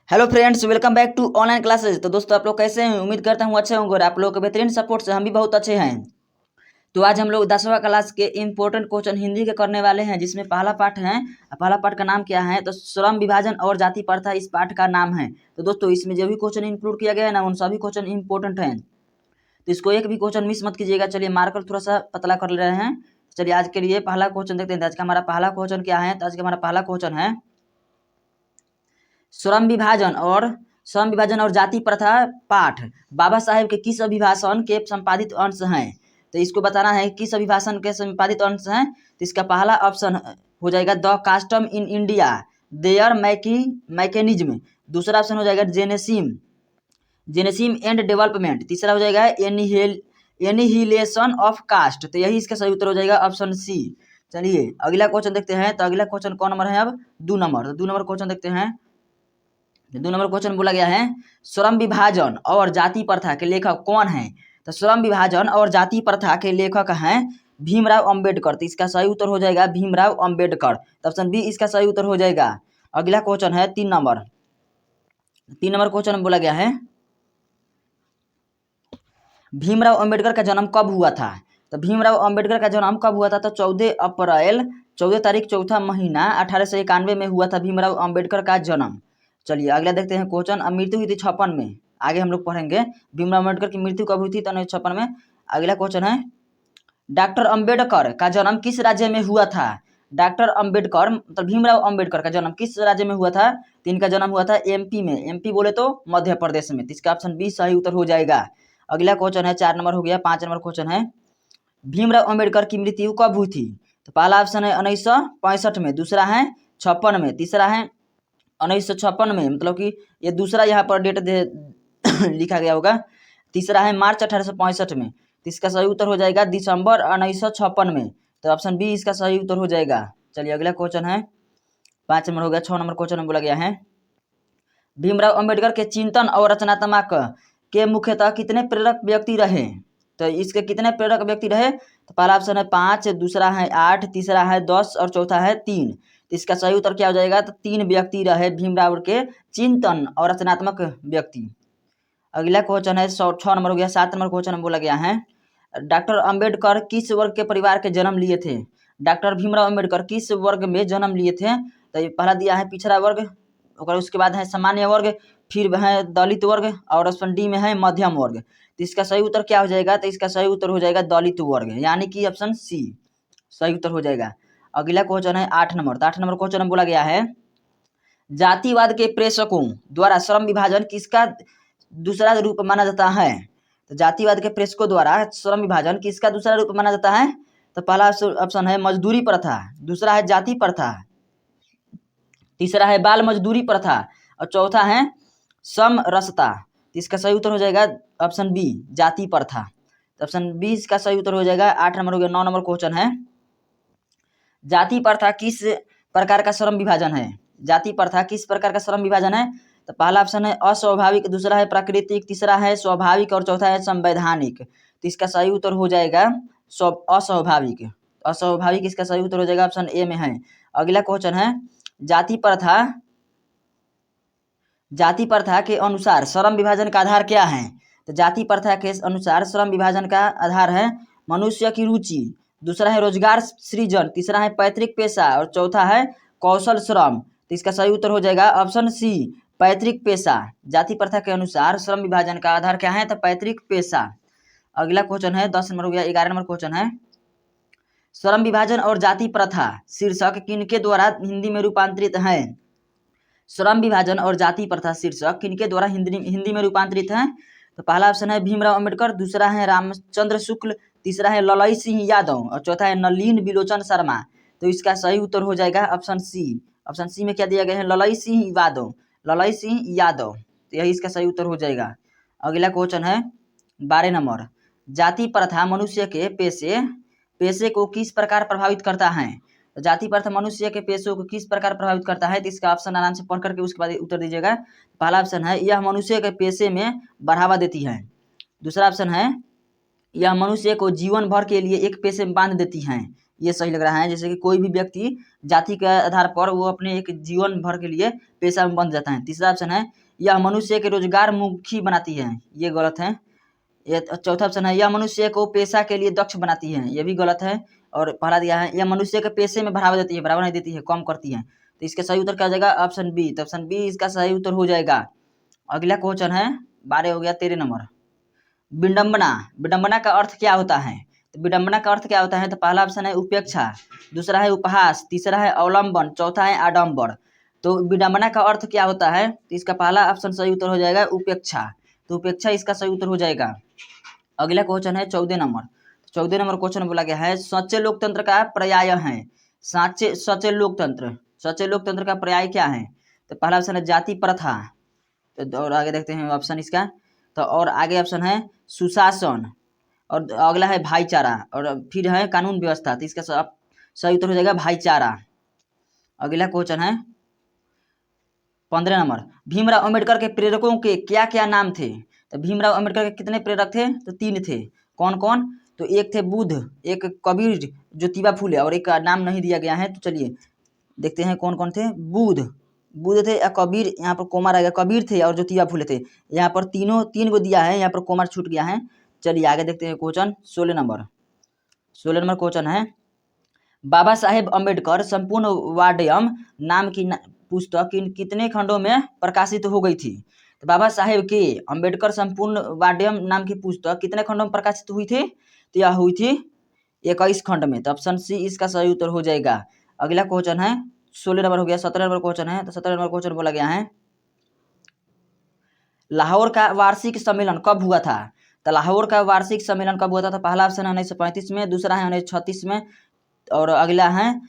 Hello friends, welcome back to online classes. तो दोस्तों, आप लोग कैसे हैं? उम्मीद करता हूँ अच्छे होंगे और आप लोगों के बेहतरीन सपोर्ट से हम भी बहुत अच्छे हैं। तो आज हम लोग 10वां क्लास के इंपॉर्टेंट क्वेश्चन हिंदी के करने वाले हैं, जिसमें पहला पार्ट है। पहला पार्ट का नाम क्या है? तो श्रम विभाजन और जाति प्रथा इस पाठ का नाम है। तो दोस्तों, इसमें जो भी क्वेश्चन इंक्लूड किया गया है ना, उन सभी क्वेश्चन इंपॉर्टेंट हैं, तो इसको एक भी क्वेश्चन मिस मत कीजिएगा। चलिए मार्कर थोड़ा सा पतला कर ले रहे हैं। चलिए आज के लिए पहला क्वेश्चन देखते हैं। आज का हमारा पहला क्वेश्चन क्या है? तो आज का हमारा पहला क्वेश्चन है श्रम विभाजन और जाति प्रथा पाठ बाबा साहेब के किस अभिभाषण के संपादित अंश हैं? तो इसको बताना है किस अभिभाषण के संपादित अंश हैं। तो इसका पहला ऑप्शन हो जाएगा the custom in India there mechanism. दूसरा ऑप्शन हो जाएगा जेनेसिम एंड डेवलपमेंट। तीसरा हो जाएगा एनिहिलेशन ऑफ कास्ट। तो यही इसका सही उत्तर हो जाएगा ऑप्शन सी। चलिए अगला क्वेश्चन देखते हैं। तो अगला क्वेश्चन कौन नंबर है? अब 2 नंबर। तो 2 नंबर क्वेश्चन देखते हैं। 2 नंबर क्वेश्चन बोला गया है श्रम विभाजन और जाति प्रथा के लेखक कौन हैं? तो श्रम विभाजन और जाति प्रथा के लेखक हैं भीमराव अंबेडकर। तो इसका सही उत्तर हो जाएगा भीमराव अंबेडकर। तो ऑप्शन बी इसका सही उत्तर हो जाएगा। अगला क्वेश्चन है 3 नंबर। 3 नंबर क्वेश्चन बोला गया है भीमराव अंबेडकर का जन्म कब हुआ था? तो भीमराव अंबेडकर का जन्म कब हुआ था? तो 14 तारीख चौथा महीना 1891 में हुआ था भीमराव अंबेडकर का जन्म। चलिए अगला देखते हैं क्वेश्चन। अब मृत्यु हुई थी 56 में। आगे हम लोग पढ़ेंगे भीमराव अंबेडकर की मृत्यु कब हुई थी। तो 56 में। अगला क्वेश्चन है डॉक्टर अंबेडकर का जन्म किस राज्य में हुआ था? डॉक्टर अंबेडकर मतलब भीमराव अंबेडकर का जन्म किस राज्य में हुआ था? तो इनका जन्म हुआ था एमपी में। एमपी बोले तो मध्य प्रदेश में। तो इसका ऑप्शन बी सही उत्तर हो जाएगा। अगला क्वेश्चन है 4 नंबर हो गया। 5 नंबर क्वेश्चन है भीमराव अंबेडकर की मृत्यु कब हुई थी? तो पहला ऑप्शन है 1965 में, दूसरा है 56 में, तीसरा है 1956 में, मतलब कि ये दूसरा यहाँ पर डेट लिखा गया होगा। तीसरा है मार्च 1865 में। तो इसका सही उत्तर हो जाएगा दिसंबर 1956 में। तो ऑप्शन बी इसका सही उत्तर हो जाएगा। चलिए अगला क्वेश्चन है 5 नंबर हो गया। 6 नंबर क्वेश्चन में बोला गया है भीमराव अंबेडकर के चिंतन और रचनात्मक के मुख्यतः कितने प्रेरक व्यक्ति रहे? तो इसके कितने प्रेरक व्यक्ति रहे? तो पहला ऑप्शन है 5, दूसरा है 8, तीसरा है 10 और चौथा है 3। तो इसका सही उत्तर क्या हो जाएगा? तो 3 व्यक्ति रहे भीमराव के चिंतन और रचनात्मक व्यक्ति। अगला क्वेश्चन है 6 नंबर हो गया। 7 नंबर क्वेश्चन में बोला गया है डॉक्टर अंबेडकर किस वर्ग के परिवार के जन्म लिए थे? डॉक्टर भीमराव अंबेडकर किस वर्ग में जन्म लिए थे? तो ये पहला दिया है पिछड़ा वर्ग, और उसके बाद है सामान्य वर्ग, फिर है दलित वर्ग, और ऑप्शन डी में है मध्यम वर्ग। तो इसका सही उत्तर क्या हो जाएगा? तो इसका सही उत्तर हो जाएगा दलित वर्ग, यानी कि ऑप्शन सी सही उत्तर हो जाएगा। अगला क्वेश्चन है 8 नंबर। तो 8 नंबर क्वेश्चन में बोला गया है जातिवाद के प्रेषकों द्वारा श्रम विभाजन किसका दूसरा रूप माना जाता है? तो जातिवाद के प्रेषकों द्वारा श्रम विभाजन किसका दूसरा रूप माना जाता है? तो पहला ऑप्शन है मजदूरी प्रथा, दूसरा है जाति प्रथा, तीसरा है बाल मजदूरी प्रथा, और चौथा है समरसता। तो इसका सही उत्तर हो जाएगा ऑप्शन बी जाति प्रथा। तो ऑप्शन बी इसका सही उत्तर हो जाएगा। 8 नंबर हो गया। 9 नंबर क्वेश्चन है जाति प्रथा किस प्रकार का श्रम विभाजन है? जाति प्रथा किस प्रकार का श्रम विभाजन है? तो पहला ऑप्शन है अस्वाभाविक, दूसरा है प्राकृतिक, तीसरा है स्वाभाविक और चौथा है संवैधानिक। तो इसका सही उत्तर हो जाएगा अस्वाभाविक। अस्वाभाविक इसका सही उत्तर हो जाएगा, ऑप्शन ए में है। अगला क्वेश्चन है जाति प्रथा के अनुसार श्रम विभाजन का आधार क्या है? तो जाति प्रथा के अनुसार श्रम विभाजन का आधार है मनुष्य की रुचि, दूसरा है रोजगार सृजन, तीसरा है पैतृक पेशा और चौथा है कौशल श्रम। तो इसका सही उत्तर हो जाएगा ऑप्शन सी पैतृक पेशा। जाति प्रथा के अनुसार श्रम विभाजन का आधार क्या है? तो पैतृक पेशा। अगला क्वेश्चन है 10 नंबर हो गया। 11 नंबर क्वेश्चन है श्रम विभाजन और जाति प्रथा शीर्षक किनके द्वारा हिंदी में रूपांतरित है? श्रम विभाजन और जाति प्रथा शीर्षक किनके द्वारा हिंदी में रूपांतरित है? तो पहला ऑप्शन है भीमराव अंबेडकर, दूसरा है रामचंद्र शुक्ल, तीसरा है ललई सिंह यादव और चौथा है नलिन बिलोचन शर्मा। तो इसका सही उत्तर हो जाएगा ऑप्शन सी। ऑप्शन सी में क्या दिया गया है? ललई सिंह यादव। तो यही इसका सही उत्तर हो जाएगा। अगला क्वेश्चन है 12 नंबर जाति प्रथा मनुष्य के पेशे को किस प्रकार प्रभावित करता है? तो जाति प्रथा मनुष्य के पेशों को किस प्रकार प्रभावित करता है? तो इसका ऑप्शन आराम से पढ़ करके उसके बाद उत्तर दीजिएगा। पहला ऑप्शन है यह मनुष्य के पेशे में बढ़ावा देती है, दूसरा ऑप्शन है यह मनुष्य को जीवन भर के लिए एक पेशे में बांध देती हैं, ये सही लग रहा है। जैसे कि कोई भी व्यक्ति जाति के आधार पर वो अपने एक जीवन भर के लिए पेशा में बंध जाता है। तीसरा ऑप्शन है यह मनुष्य के रोजगार मुखी बनाती है, ये गलत है। ये चौथा ऑप्शन है यह मनुष्य को पेशा के लिए दक्ष बनाती है, ये भी गलत है। और पहला दिया है यह मनुष्य के पेशे में बढ़ावा देती है, बढ़ावा नहीं देती है, कम करती है। तो इसका सही उत्तर क्या हो जाएगा? Option b. तो ऑप्शन बी इसका सही उत्तर हो जाएगा। अगला क्वेश्चन है 12 हो गया 13 नंबर। विडंबना, विडंबना का अर्थ क्या होता है? तो विडंबना का अर्थ क्या होता है? तो पहला ऑप्शन है उपेक्षा, दूसरा है उपहास, तीसरा है अवलंबन, चौथा है आडंबर। तो विडंबना का अर्थ क्या होता है? तो इसका पहला ऑप्शन सही उत्तर हो जाएगा उपेक्षा। तो उपेक्षा इसका सही उत्तर हो जाएगा। अगला क्वेश्चन है 14 नंबर। 14 नंबर क्वेश्चन बोला गया है सच्चे लोकतंत्र का पर्याय है। सच्चे लोकतंत्र, सच्चे लोकतंत्र का पर्याय क्या है? तो पहला ऑप्शन है जाति प्रथा, तो और आगे देखते हैं ऑप्शन इसका। तो और आगे ऑप्शन है सुशासन, और अगला है भाईचारा, और फिर है कानून व्यवस्था। तो इसका सही उत्तर हो जाएगा भाईचारा। अगला क्वेश्चन है 15 नंबर। भीमराव अंबेडकर के प्रेरकों के क्या क्या नाम थे? तो भीमराव अंबेडकर के कितने प्रेरक थे? तो 3 थे। कौन कौन? तो एक थे बुद्ध, एक कबीर, ज्योतिबा फुले, और एक का नाम नहीं दिया गया है। तो चलिए देखते हैं कौन कौन थे। बुद्ध थे या कबीर, यहाँ पर कोमा रहेगा, कबीर थे और ज्योतिबा फुले थे। यहाँ पर तीन को दिया है, यहाँ पर कोमा छूट गया है। चलिए आगे देखते हैं क्वेश्चन 16 नंबर। 16 नंबर क्वेश्चन है बाबा साहेब अम्बेडकर संपूर्ण वाड्यम नाम की पुस्तक कितने खंडों में प्रकाशित हो गई थी? तो बाबा साहेब के अम्बेडकर संपूर्ण वाड्यम नाम की पुस्तक कितने खंडों में प्रकाशित हुई थी? तो यह हुई थी 21 खंड में। तो ऑप्शन सी इसका सही उत्तर हो जाएगा। अगला क्वेश्चन है 16 नंबर हो गया। 17 नंबर क्वेश्चन है। तो 17 नंबर क्वेश्चन बोला गया है लाहौर का वार्षिक सम्मेलन कब हुआ था? तो लाहौर का वार्षिक सम्मेलन कब हुआ था? तो पहला ऑप्शन है 1935 में, दूसरा है 1936 में, और अगला है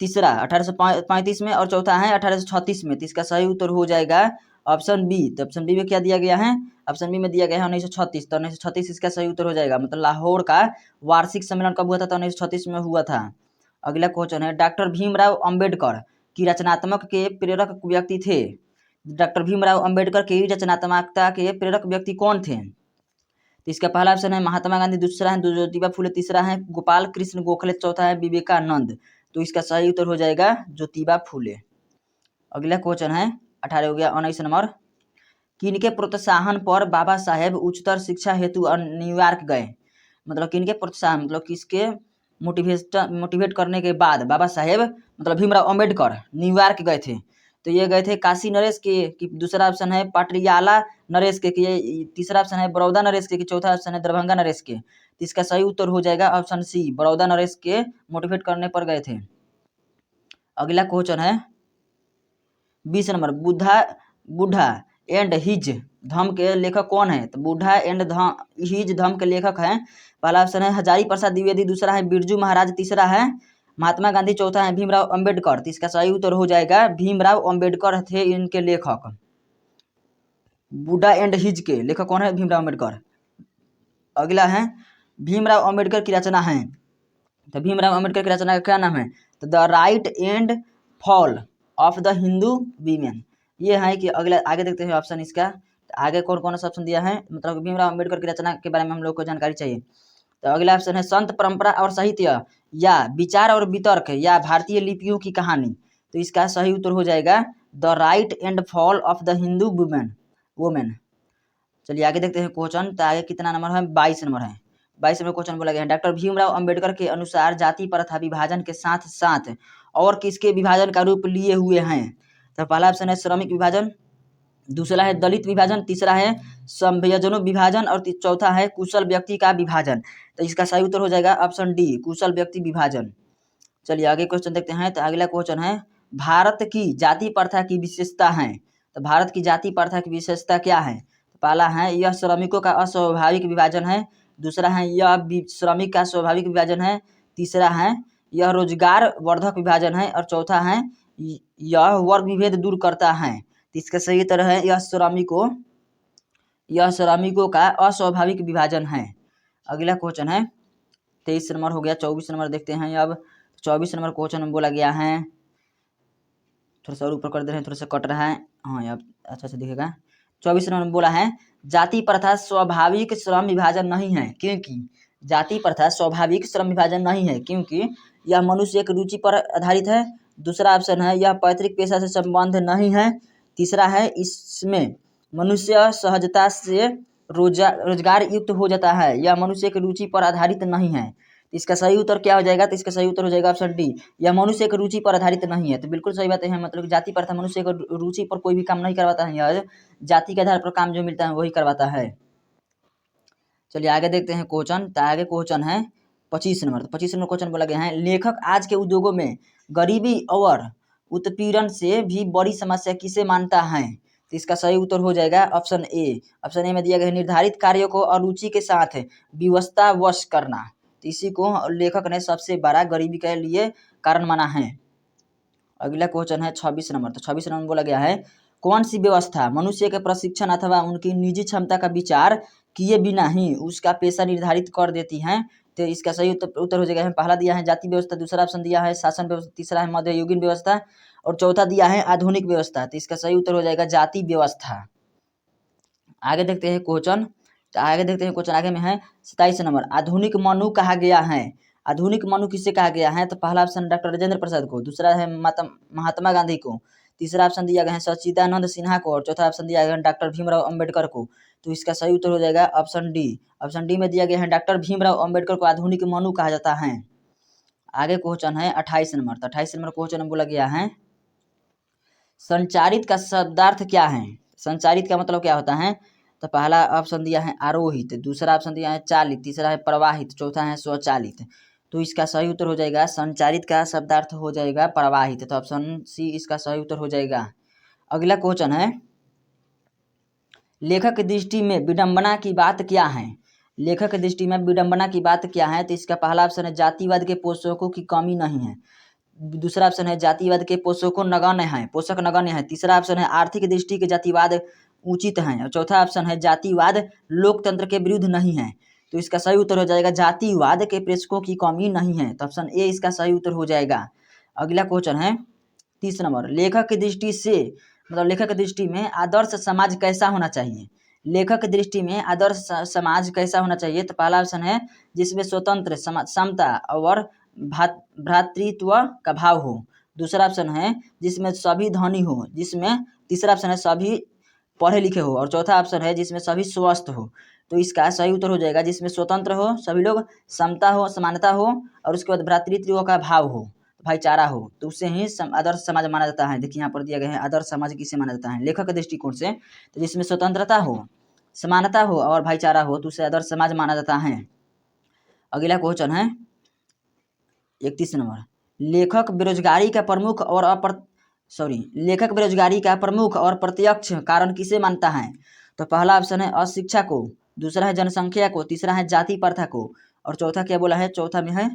तीसरा 1835 में, और चौथा है 1836 में। तो इसका सही उत्तर हो जाएगा ऑप्शन बी। तो ऑप्शन बी में क्या दिया गया है? ऑप्शन बी में दिया गया है 1936। तो 1936 इसका सही उत्तर हो जाएगा। मतलब लाहौर का वार्षिक सम्मेलन कब हुआ था? तो 1936 में हुआ था। अगला क्वेश्चन है डॉक्टर भीमराव अंबेडकर की रचनात्मक के प्रेरक व्यक्ति थे। डॉक्टर भीमराव अंबेडकर की रचनात्मकता के प्रेरक व्यक्ति कौन थे? तो इसका पहला ऑप्शन है महात्मा गांधी, दूसरा है ज्योतिबा फुले, तीसरा है गोपाल कृष्ण गोखले, चौथा है विवेकानंद। तो इसका सही उत्तर हो जाएगा ज्योतिबा फुले। अगला क्वेश्चन है 18 हो गया 19 नंबर। किनके प्रोत्साहन पर बाबा साहेब उच्चतर शिक्षा हेतु न्यूयॉर्क गए? मतलब किनके प्रोत्साहन, मतलब किसके मोटिवेट करने के बाद बाबा साहेब मतलब भीमराव अंबेडकर न्यूयॉर्क गए थे? तो ये गए थे काशी नरेश के, कि दूसरा ऑप्शन है पटियाला नरेश के, कि तीसरा ऑप्शन है बड़ौदा नरेश के, कि चौथा ऑप्शन है दरभंगा नरेश के। तो इसका सही उत्तर हो जाएगा ऑप्शन सी, बड़ौदा नरेश के मोटिवेट करने पर गए थे। अगला क्वेश्चन है 20 नंबर। बुढ़ा एंड हिज धम के लेखक कौन है? तो बुढ़ा एंड हिज धम के लेखक हैं। पहला ऑप्शन है हजारी प्रसाद द्विवेदी, दूसरा है बिरजू महाराज, तीसरा है महात्मा गांधी, चौथा है भीमराव अंबेडकर। तो इसका सही उत्तर हो जाएगा भीमराव अंबेडकर थे इनके लेखक। बुढ़ा एंड हिज के लेखक कौन है? भीमराव अंबेडकर। अगला है भीमराव अंबेडकर की रचना है। तो भीमराव अंबेडकर की रचना का क्या नाम है? तो the right and fall of the Hindu women. ये है कि अगला आगे देखते हैं ऑप्शन इसका। आगे कौन कौन सा ऑप्शन दिया है, मतलब भीमराव अंबेडकर की रचना के बारे में हम लोग को जानकारी चाहिए। तो अगला ऑप्शन है संत परंपरा और साहित्य, या विचार और वितर्क, या भारतीय लिपियों की कहानी। तो इसका सही उत्तर हो जाएगा the right and fall of the Hindu women. चलिए आगे देखते हैं क्वेश्चन। तो आगे कितना नंबर है? 22 नंबर है। 22 नंबर क्वेश्चन बोला गया है डॉक्टर भीमराव अंबेडकर के अनुसार जाति प्रथा विभाजन के साथ साथ और किसके विभाजन का रूप लिए हुए हैं? तो पहला ऑप्शन है श्रमिक विभाजन, दूसरा है दलित विभाजन, तीसरा है संवैजनो विभाजन, और चौथा है कुशल व्यक्ति का विभाजन। तो इसका सही उत्तर हो जाएगा ऑप्शन डी, कुशल व्यक्ति विभाजन। चलिए आगे क्वेश्चन देखते हैं। तो अगला क्वेश्चन है भारत की जाति प्रथा की विशेषता है। तो भारत की जाति प्रथा की विशेषता क्या है? तो पहला है यह श्रमिकों का अस्वाभाविक विभाजन है, दूसरा है यह श्रमिक का स्वाभाविक विभाजन है, तीसरा है यह रोजगार वर्धक विभाजन है, और चौथा है यह वर्ग विभेद दूर करता है। तो इसका सही उत्तर है यह श्रमिकों का अस्वाभाविक विभाजन है। अगला क्वेश्चन है 23 नंबर हो गया। 24 नंबर देखते हैं अब। 24 नंबर क्वेश्चन में बोला गया है, थोड़ा सा और ऊपर कर दे रहे हैं, थोड़ा सा कट रहा है, हाँ यहाँ अच्छा से दिखेगा। 24 नंबर में बोला है जाति प्रथा स्वाभाविक श्रम विभाजन नहीं है, क्योंकि जाति प्रथा स्वाभाविक श्रम विभाजन नहीं है, क्योंकि यह मनुष्य की रुचि पर आधारित है। दूसरा ऑप्शन है यह पैतृक पेशा से संबंध नहीं है। तीसरा है इसमें मनुष्य सहजता से रोजगार युक्त हो जाता है। यह मनुष्य की रुचि पर आधारित नहीं है। इसका सही उत्तर क्या हो जाएगा? तो इसका सही उत्तर हो जाएगा ऑप्शन डी, यह मनुष्य की रुचि पर आधारित नहीं है। तो बिल्कुल सही बात है, मतलब जाति प्रथा मनुष्य को रुचि पर कोई भी काम नहीं करवाता है, यह जाति के आधार पर काम जो मिलता है वही करवाता है। चलिए आगे देखते हैं क्वेश्चन। तो आगे क्वेश्चन है 25 नंबर। तो 25 नंबर क्वेश्चन बोला गया है, लेखक आज के उद्योगों में गरीबी और उत्पीड़न से भी बड़ी समस्या किसे मानता है? तो इसका सही उत्तर हो जाएगा ऑप्शन ए। ऑप्शन ए में दिया गया है निर्धारित कार्यों को अरुचि के साथ विवशतावश करना। तो इसी को लेखक ने सबसे बड़ा गरीबी के लिए कारण माना है। अगला क्वेश्चन है 26 नंबर। तो 26 नंबर बोला गया है, कौन सी व्यवस्था मनुष्य के प्रशिक्षण अथवा उनकी निजी क्षमता का विचार किए बिना ही उसका पेशा निर्धारित कर देती है? तो इसका सही उत्तर हो जाएगा, पहला दिया है जाति व्यवस्था, दूसरा ऑप्शन दिया है शासन व्यवस्था, तीसरा है मध्ययुगीन व्यवस्था और चौथा दिया है आधुनिक व्यवस्था। तो इसका सही उत्तर हो जाएगा जाति व्यवस्था। आगे देखते हैं क्वेश्चन। तो आगे देखते हैं क्वेश्चन आगे में है 27 नंबर, आधुनिक मनु कहा गया है। आधुनिक मनु किसे कहा गया है? तो पहला ऑप्शन डॉक्टर राजेंद्र प्रसाद को, दूसरा है महात्मा गांधी को, तीसरा ऑप्शन दिया गया है सच्चिदानंद सिन्हा को और चौथा ऑप्शन दिया गया है डॉक्टर भीमराव अम्बेडकर को। तो इसका सही उत्तर हो जाएगा ऑप्शन डी। ऑप्शन डी में दिया गया है डॉक्टर भीमराव अम्बेडकर को आधुनिक मनु कहा जाता है। आगे क्वेश्चन है 28 नंबर। तो 28 नंबर क्वेश्चन में बोला गया है, संचारित का शब्दार्थ क्या है? संचारित का मतलब क्या होता है? तो पहला ऑप्शन दिया है आरोहित, दूसरा ऑप्शन दिया है चालित, तीसरा है प्रवाहित, चौथा है स्वचालित। तो इसका सही उत्तर हो जाएगा संचारित का शब्दार्थ हो जाएगा प्रवाहित। तो ऑप्शन सी इसका सही उत्तर हो जाएगा। अगला क्वेश्चन है, लेखक की दृष्टि में विडंबना की बात क्या है? लेखक की दृष्टि में विडंबना की बात क्या है? तो इसका पहला ऑप्शन है जातिवाद के पोषकों की कमी नहीं है, दूसरा ऑप्शन है जातिवाद के पोषकों नगण्य है, पोषक नगण्य है, तीसरा ऑप्शन है आर्थिक दृष्टि के जातिवाद उचित है और चौथा ऑप्शन है जातिवाद लोकतंत्र के विरुद्ध नहीं है। तो इसका सही उत्तर हो जाएगा जातिवाद के प्रेषकों की कमी नहीं है। तो ऑप्शन ए इसका सही उत्तर हो जाएगा। अगला क्वेश्चन है 30 नंबर, लेखक की दृष्टि से मतलब लेखक की दृष्टि में आदर्श समाज कैसा होना चाहिए? लेखक की दृष्टि में आदर्श समाज कैसा होना चाहिए? तो पहला ऑप्शन है जिसमें स्वतंत्र समता और भ्रातृत्व का भाव हो, दूसरा ऑप्शन है जिसमें सभी धनी हो, जिसमें तीसरा ऑप्शन है सभी पढ़े लिखे हो और चौथा ऑप्शन है जिसमें सभी स्वस्थ हो। तो इसका सही उत्तर हो जाएगा जिसमें स्वतंत्र हो सभी लोग, समता हो समानता हो और उसके बाद भ्रातृत्व का भाव हो, भाईचारा हो, तो उससे ही आदर्श समाज माना जाता है। देखिए यहाँ पर दिया गया है आदर्श समाज किसे माना जाता है लेखक के दृष्टिकोण से, तो जिसमें स्वतंत्रता हो समानता हो और भाईचारा हो तो उसे आदर्श समाज माना जाता है। अगला क्वेश्चन है 31 नंबर, लेखक बेरोजगारी का प्रमुख और प्रत्यक्ष कारण किसे मानता है? तो पहला ऑप्शन है अशिक्षा को, दूसरा है जनसंख्या को, तीसरा है जाति प्रथा को और चौथा क्या बोला है? चौथा में है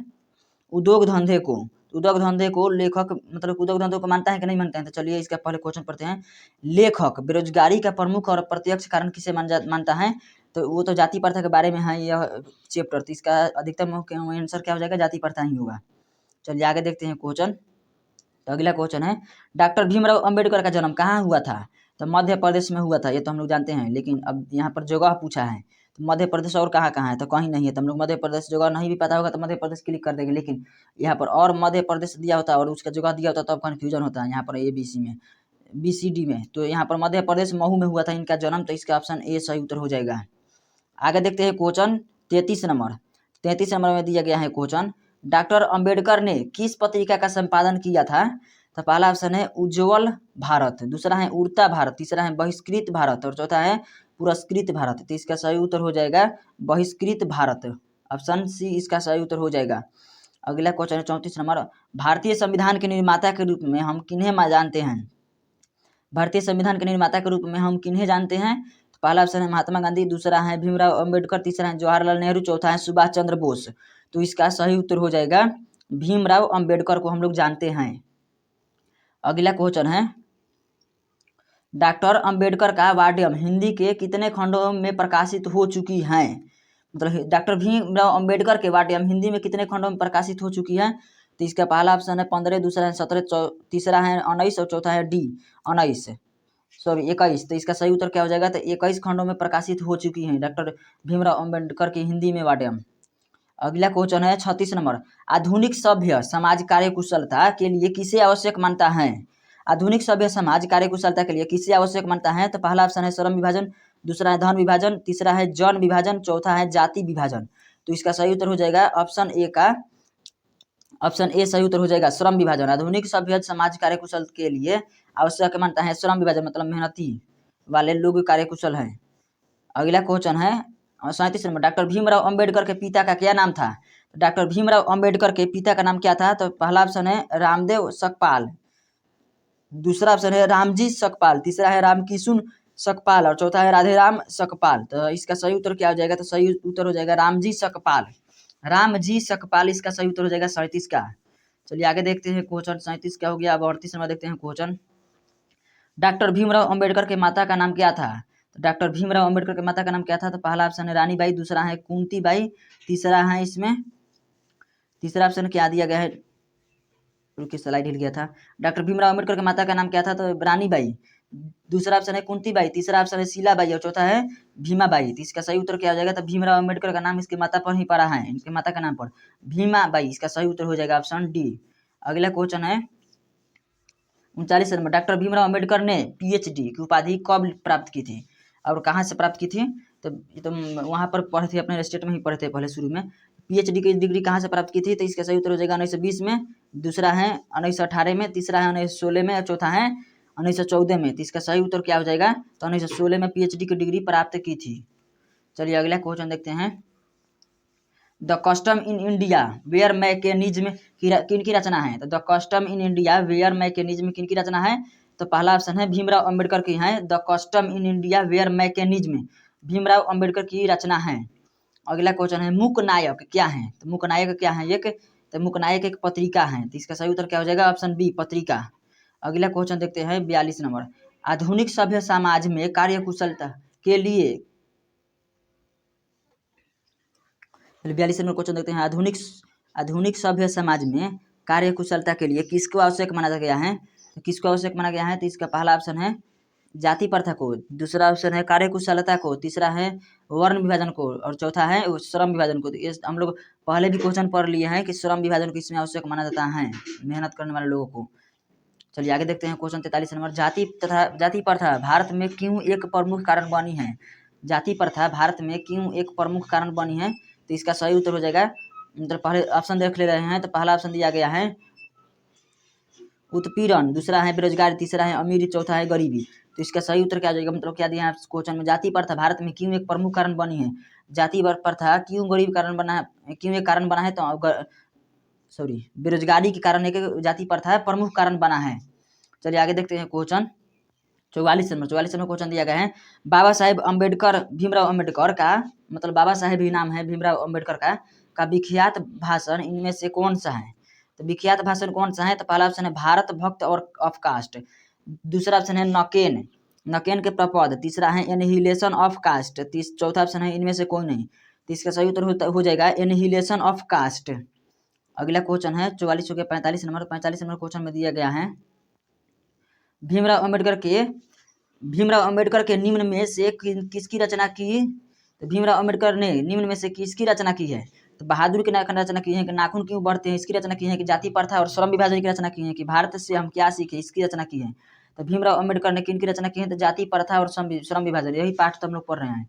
उद्योग धंधे को। उद्योग धंधे को लेखक मतलब उद्योग धंधे को मानता है कि नहीं मानता है? तो चलिए इसका पहले क्वेश्चन पढ़ते हैं। लेखक बेरोजगारी का प्रमुख और प्रत्यक्ष कारण किसे मानता है? तो वो तो जाति प्रथा के बारे में है यह चैप्टर, तो इसका अधिकतम आंसर क्या हो जाएगा? जाति प्रथा ही होगा। चलिए आगे देखते हैं क्वेश्चन। तो अगला क्वेश्चन है, डॉक्टर भीमराव अम्बेडकर का जन्म कहाँ हुआ था? तो मध्य प्रदेश में हुआ था, ये तो हम लोग जानते हैं, लेकिन अब यहाँ पर जगह पूछा है तो मध्य प्रदेश और कहाँ कहाँ है? तो कहीं नहीं है। तो हम लोग मध्य प्रदेश जगह नहीं भी पता होगा तो मध्य प्रदेश क्लिक कर देंगे, लेकिन यहाँ पर और मध्य प्रदेश दिया होता है और उसका जगह दिया होता है तब कन्फ्यूजन होता है यहाँ पर ABC में BCD में। तो यहाँ पर मध्य प्रदेश महू में हुआ था इनका जन्म, तो इसका ऑप्शन ए सही उत्तर हो जाएगा। आगे देखते हैं क्वेश्चन 33 नंबर। 33 नंबर में दिया गया है क्वेश्चन, डॉक्टर अंबेडकर ने किस पत्रिका का संपादन किया था? तो पहला ऑप्शन है उज्ज्वल भारत, दूसरा है उड़ता भारत, तीसरा है बहिष्कृत भारत और चौथा है पुरस्कृत भारत। तो इसका सही उत्तर हो जाएगा बहिष्कृत भारत, ऑप्शन सी इसका सही उत्तर हो जाएगा। अगला क्वेश्चन है 34 नंबर, भारतीय संविधान के निर्माता के रूप में हम किन्हें जानते हैं? भारतीय संविधान के निर्माता के रूप में हम किन्हें जानते हैं? तो पहला ऑप्शन है महात्मा गांधी, दूसरा है भीमराव अम्बेडकर, तीसरा है जवाहरलाल नेहरू, चौथा है सुभाष चंद्र बोस। तो इसका सही उत्तर हो जाएगा भीमराव अम्बेडकर को हम लोग जानते हैं। अगला क्वेश्चन है, डॉक्टर अंबेडकर का वाड्यम हिंदी के कितने खंडों में प्रकाशित हो चुकी हैं? मतलब डॉक्टर भीमराव अम्बेडकर के वाड्यम हिंदी में कितने खंडों में प्रकाशित हो चुकी है? तो इसका पहला ऑप्शन है 15, दूसरा है 17, तीसरा है 19 और चौथा है डी 21। तो इसका सही उत्तर क्या हो जाएगा? तो 21 खंडों में प्रकाशित हो चुकी हैं डॉक्टर भीमराव अम्बेडकर की हिंदी में वाड्यम। अगला क्वेश्चन है 36 नंबर। आधुनिक सभ्य समाज कार्यकुशलता के लिए किसे आवश्यक मानता है? आधुनिक सभ्य समाज कार्यकुशलता के लिए किसे आवश्यक मानता है? तो पहला ऑप्शन है श्रम विभाजन, दूसरा है धन विभाजन, तीसरा है जन विभाजन, चौथा है जाति विभाजन। तो इसका सही उत्तर हो जाएगा ऑप्शन ए सही उत्तर हो जाएगा श्रम विभाजन। आधुनिक सभ्य समाज कार्यकुशल के लिए आवश्यक मानता है श्रम विभाजन, मतलब मेहनती वाले लोग कार्यकुशल हैं। अगला क्वेश्चन है 37 नंबर। डॉक्टर भीमराव अंबेडकर के पिता का क्या नाम था? डॉक्टर भीमराव अंबेडकर के पिता का नाम क्या था? तो पहला ऑप्शन है रामदेव सकपाल, दूसरा ऑप्शन है रामजी सकपाल, तीसरा है रामकिशुन सकपाल और चौथा है राधेराम सकपाल। तो इसका सही उत्तर क्या हो जाएगा? तो सही उत्तर हो जाएगा रामजी सकपाल। रामजी सकपाल इसका सही उत्तर हो जाएगा 37 का। चलिए आगे देखते हैं क्वेश्चन 37 क्या हो गया। अब 38 नंबर देखते हैं क्वेश्चन। डॉक्टर भीमराव अंबेडकर के माता का नाम क्या था? तो डॉक्टर भीमराव अंबेडकर के माता का नाम क्या था? तो पहला ऑप्शन है रानी बाई, दूसरा है कुंती बाई, तीसरा है इसमें तीसरा ऑप्शन क्या दिया गया है, रुकिए स्लाइड हिल गया था। डॉक्टर भीमराव अंबेडकर के माता का नाम क्या था? तो रानी बाई, दूसरा ऑप्शन है कुंती बाई, तीसरा ऑप्शन है शीला बाई और चौथा है भीमा बाई। तो इसका सही उत्तर क्या हो जाएगा? तो भीमराव अंबेडकर का नाम इसके माता पर ही पड़ा है, इनके माता का नाम पर भीमा बाई। इसका सही उत्तर हो जाएगा ऑप्शन डी। अगला क्वेश्चन है 39 नंबर। डॉक्टर भीमराव अंबेडकर ने पीएचडी की उपाधि कब प्राप्त की थी और कहाँ से प्राप्त की थी? तो वहाँ पर पढ़े थे, अपने स्टेट में ही पढ़े थे पहले शुरू में। पीएचडी की डिग्री कहाँ से प्राप्त की थी? तो इसका सही उत्तर हो जाएगा 1920 में, दूसरा है 1918 में, तीसरा है 1916 में और चौथा है 1914 में। तो इसका सही उत्तर क्या हो जाएगा? तो 1916 में पीएचडी की डिग्री प्राप्त की थी। चलिए अगला क्वेश्चन देखते हैं। The custom in India where mechanism किन की रचना है? तो the custom in India where mechanism किन की रचना है? तो पहला ऑप्शन है भीमराव अंबेडकर की है। The custom in India where mechanism Bhimrao Ambedkar की रचना है। अगला क्वेश्चन है मूक नायक क्या है? तो मूक नायक क्या है? तो मूक नायक एक पत्रिका है। तो इसका सही उत्तर क्या हो जाएगा? ऑप्शन बी पत्रिका। अगला क्वेश्चन देखते हैं 42 नंबर। आधुनिक सभ्य समाज में कार्यकुशलता के लिए 42 नंबर क्वेश्चन देखते हैं। आधुनिक सभ्य समाज में कार्यकुशलता के लिए किसको आवश्यक माना गया है? तो किसको आवश्यक माना गया है? तो इसका पहला ऑप्शन है जाति प्रथा को, दूसरा ऑप्शन है कार्यकुशलता को, तीसरा है वर्ण विभाजन को और चौथा है श्रम विभाजन को। तो ये हम लोग पहले भी क्वेश्चन पढ़ लिए हैं कि श्रम विभाजन को इसमें आवश्यक माना जाता है, मेहनत करने वाले लोगों को। चलिए आगे देखते हैं क्वेश्चन 43 नंबर। जाति प्रथा भारत में क्यों एक प्रमुख कारण बनी है? जाति प्रथा भारत में क्यों एक प्रमुख कारण बनी है? तो इसका सही उत्तर हो जाएगा, मतलब पहले ऑप्शन देख ले रहे हैं तो पहला ऑप्शन दिया गया है उत्पीड़न, दूसरा है बेरोजगारी, तीसरा है अमीरी, चौथा है गरीबी। तो इसका सही उत्तर क्या आ जाएगा? मतलब क्या दिया है क्वेश्चन में, जाति प्रथा भारत में क्यों एक प्रमुख कारण बनी है? जाति प्रथा क्यों गरीब कारण बना है, क्यों एक कारण बना है? तो बेरोजगारी के कारण एक जाति प्रथा प्रमुख कारण बना है। चलिए आगे देखते हैं क्वेश्चन 44 नंबर क्वेश्चन दिया गया है। बाबा साहेब अम्बेडकर भीमराव अम्बेडकर का, मतलब बाबा साहेब ही नाम है भीमराव अम्बेडकर का विख्यात भाषण इनमें से कौन सा है? तो विख्यात भाषण कौन सा है? तो पहला ऑप्शन है भारत भक्त और ऑफ कास्ट, दूसरा ऑप्शन है नकेन के प्रपद, तीसरा है एनहिलेशन ऑफ कास्ट, चौथा ऑप्शन है इनमें से कोई नहीं। तो इसका सही उत्तर हो जाएगा एनहिलेशन ऑफ कास्ट। अगला क्वेश्चन है 44 हो गया 45 नंबर क्वेश्चन में दिया गया है भीमराव अम्बेडकर के निम्न में से किसकी रचना की? तो भीमराव अम्बेडकर ने निम्न में से किसकी रचना की है? तो बहादुर की रचना की है कि नाखून क्यों बढ़ते हैं इसकी रचना की है कि जाति प्रथा और श्रम विभाजन की रचना की है कि भारत से हम क्या सीखे इसकी रचना की है? तो भीमराव अम्बेडकर ने किन की रचना की है? तो जाति प्रथा और श्रम विभाजन, यही पाठ तो हम लोग पढ़ रहे हैं।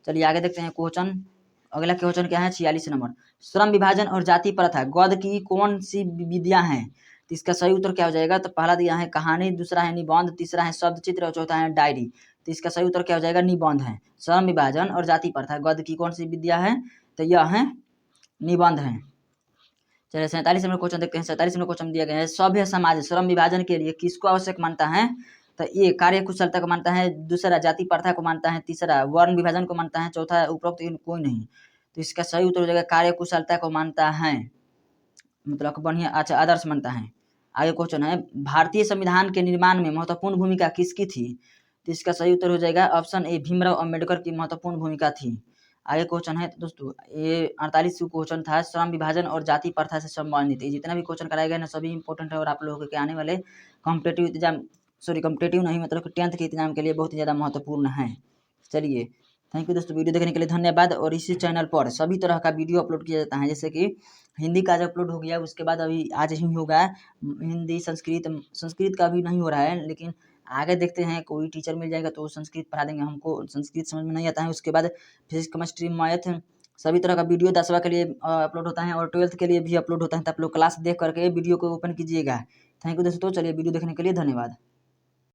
चलिए आगे देखते हैं क्वेश्चन। अगला क्वेश्चन क्या है 46 नंबर। श्रम विभाजन और जाति प्रथा गद्य की कौन सी विधियां हैं? तो इसका सही उत्तर क्या हो जाएगा? तो पहला दिया है कहानी, दूसरा है निबंध, तीसरा है शब्द चित्र और चौथा है डायरी। तो इसका सही उत्तर क्या हो जाएगा? निबंध है। श्रम विभाजन और जाति प्रथा गद्य की कौन सी विद्या है? तो यह है निबंध है। चलिए 47 नंबर क्वेश्चन देखते हैं। 47 नंबर क्वेश्चन दिया गया है सभ्य समाज श्रम विभाजन के लिए किसको आवश्यक मानता है? तो ये कार्यकुशलता को मानता है, दूसरा जाति प्रथा को मानता है, तीसरा वर्ण विभाजन को मानता है, चौथा उपरोक्त कोई नहीं। तो इसका सही उत्तर हो जाएगा कार्यकुशलता को मानता है, मतलब बढ़िया अच्छा आदर्श मानता है। आगे क्वेश्चन है भारतीय संविधान के निर्माण में महत्वपूर्ण भूमिका किसकी थी? तो इसका सही उत्तर हो जाएगा ऑप्शन ए भीमराव अम्बेडकर की महत्वपूर्ण भूमिका थी। आगे क्वेश्चन है दोस्तों ये 48 क्वेश्चन था श्रम विभाजन और जाति प्रथा से संबंधित। ये जितना भी क्वेश्चन कराए गए ना सभी इंपॉर्टेंट है और आप लोगों के आने वाले कॉम्पिटेटिव नहीं मतलब कि 10th के एग्जाम के लिए बहुत ही ज़्यादा महत्वपूर्ण है। चलिए थैंक यू दोस्तों, वीडियो देखने के लिए धन्यवाद। और इसी चैनल पर सभी तरह का वीडियो अपलोड किया जाता है, जैसे कि हिंदी का आज अपलोड हो गया, उसके बाद अभी आज ही होगा हिंदी, संस्कृत का भी नहीं हो रहा है, लेकिन आगे देखते हैं कोई टीचर मिल जाएगा तो संस्कृत पढ़ा देंगे। हमको संस्कृत समझ में नहीं आता है। उसके बाद फिजिक्स, केमिस्ट्री, मैथ सभी तरह का वीडियो 10वीं के लिए अपलोड होता है और 12th के लिए भी अपलोड होता है। तो आप लोग क्लास देख करके वीडियो को ओपन कीजिएगा। थैंक यू दोस्तों, चलिए वीडियो देखने के लिए धन्यवाद।